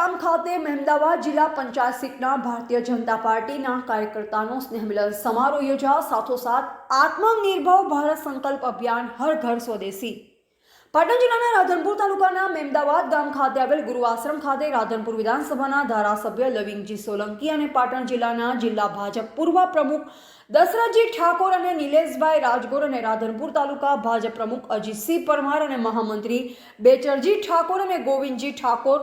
ગામ ખાતે મહેમદાવાદ જિલ્લા પંચાયત સીટના ભારતીય જનતા પાર્ટીના કાર્યકર્તાનો સ્નેહ મિલન સમારોહ યોજાયો। સાથોસાથ આત્મનિર્ભર ભારત સંકલ્પ અભિયાન હર ઘર સ્વદેશી। પાટણ જિલ્લાના રાધનપુર તાલુકાના મહેમદાવાદ ગામ ખાતે આવેલ ગુરુ આશ્રમ ખાતે રાધનપુર વિધાનસભાના ધારાસભ્ય લવિંગજી સોલંકી અને પાટણ જિલ્લાના જિલ્લા ભાજપ પૂર્વ પ્રમુખ દશરથજી ઠાકોર અને નિલેશભાઈ રાજગોર અને રાધનપુર તાલુકા ભાજપ પ્રમુખ અજીતસિંહ પરમાર અને મહામંત્રી બેચરજી ઠાકોર અને ગોવિંદજી ઠાકોર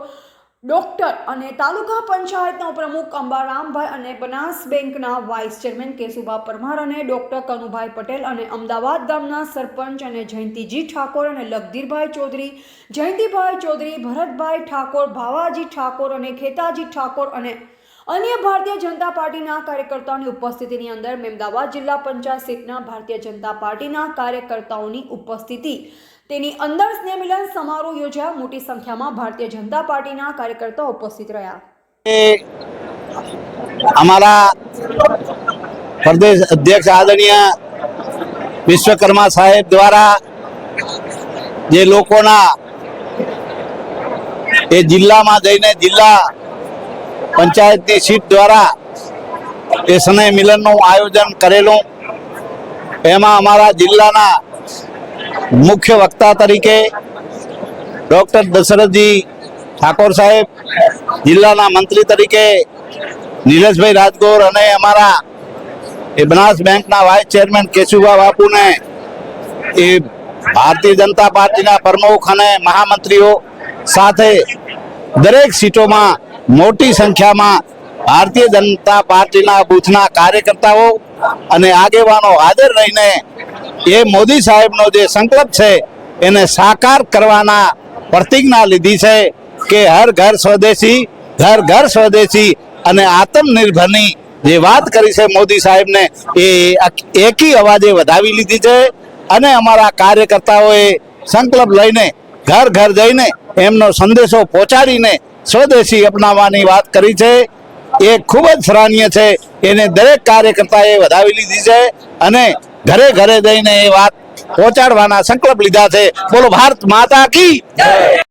ડોક્ટર અને તાલુકા પંચાયતના પ્રમુખ અંબારામભાઈ અને બનાસ બેંકના વાઇસ ચેરમેન કેશુભા પરમાર અને ડોક્ટર કનુભાઈ પટેલ અને અમદાવાદ ગામના સરપંચ અને જયંતિજી ઠાકોર અને લગધીરભાઈ ચૌધરી, જયંતિભાઈ ચૌધરી, ભરતભાઈ ઠાકોર, ભાવાજી ઠાકોર અને ખેતાજી ઠાકોર અને અન્ય ભારતીય જનતા પાર્ટીના કાર્યકર્તાઓની ઉપસ્થિતિની અંદર મહેમદાવાદ જિલ્લા પંચાયત સીટના ભારતીય જનતા પાર્ટીના કાર્યકર્તાઓની ઉપસ્થિતિ તેની અંદર સ્નેહ મિલન સમારોહ યોજાયો। મોટી સંખ્યામાં ભારતીય जनता पार्टीના કાર્યકર્તાઓ ઉપસ્થિત રહ્યા। हमारा प्रदेश अध्यक्ष आदरणीय विश्वकर्मा साहेब द्वारा जे लोकोना ए जिल्ला में जईने जिल्ला पंचायतनी सीट द्वारा ए स्नेह मिलन आयोजन करेलू। एमां अमारा जिल्लाना मुख्य वक्ता तरीके डॉक्टर दशरथजी ठाकोर साहेब, जिल्लाना मंत्री तरीके निलेशभाई राजगोर अने अमारा बनास बैंकना वाइस चेरमेन केशुभा बापू ने ए भारतीय जनता पार्टीना प्रमुख अने महामंत्रीओ साथे दरेक सीटों में मोटी संख्या में भारतीय जनता पार्टीना बूथना कार्यकर्ताओ अने आगेवानो हाजर रहीने ये मोदी साहेब नो जे संकल्प है एने साकार करवाना प्रतिज्ञा लीधी है कि हर घर स्वदेशी, घर घर स्वदेशी अने आत्मनिर्भरनी जे बात करी है मोदी साहेब ने ये एक ही अवाजे वधावी लीधी है। अने अमारा कार्यकर्ताओए संकल्प लईने घर घर जईने एमनो संदेशो पहोंचाडीने स्वदेशी अपनाववानी बात करी है। ये खूब ज सराहनीय है। एने दरेक कार्यकर्ताए वधावी लीधी है अने घरे घरे जईने ये बात पहोंचाडवाना संकल्प लीधा है। बोलो भारत माता की जय।